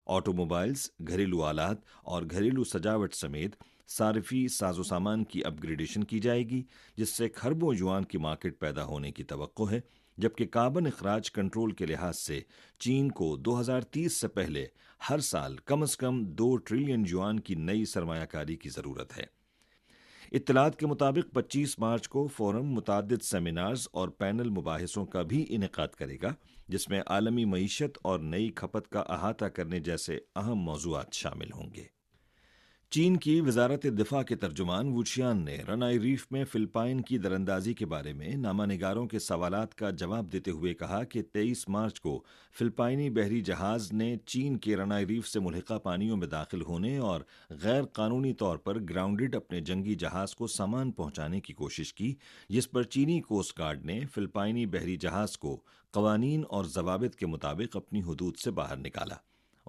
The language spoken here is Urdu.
آٹو موبائلز، گھریلو آلات اور گھریلو سجاوٹ سمیت صارفی ساز و سامان کی اپ گریڈیشن کی جائے گی، جس سے کھربوں یوان کی مارکیٹ پیدا ہونے کی توقع ہے، جبکہ کاربن اخراج کنٹرول کے لحاظ سے چین کو 2030 سے پہلے ہر سال کم از کم 2 ٹریلین یوان کی نئی سرمایہ کاری کی ضرورت ہے۔ اطلاعات کے مطابق 25 مارچ کو فورم متعدد سیمینارز اور پینل مباحثوں کا بھی انعقاد کرے گا، جس میں عالمی معیشت اور نئی کھپت کا احاطہ کرنے جیسے اہم موضوعات شامل ہوں گے۔ چین کی وزارت دفاع کے ترجمان وو چیان نے رنائی ریف میں فلپائن کی دراندازی کے بارے میں نامہ نگاروں کے سوالات کا جواب دیتے ہوئے کہا کہ 23 مارچ کو فلپائنی بحری جہاز نے چین کے رنائی ریف سے ملحقہ پانیوں میں داخل ہونے اور غیر قانونی طور پر گراؤنڈڈ اپنے جنگی جہاز کو سامان پہنچانے کی کوشش کی، جس پر چینی کوسٹ گارڈ نے فلپائنی بحری جہاز کو قوانین اور ضوابط کے مطابق اپنی حدود سے باہر نکالا۔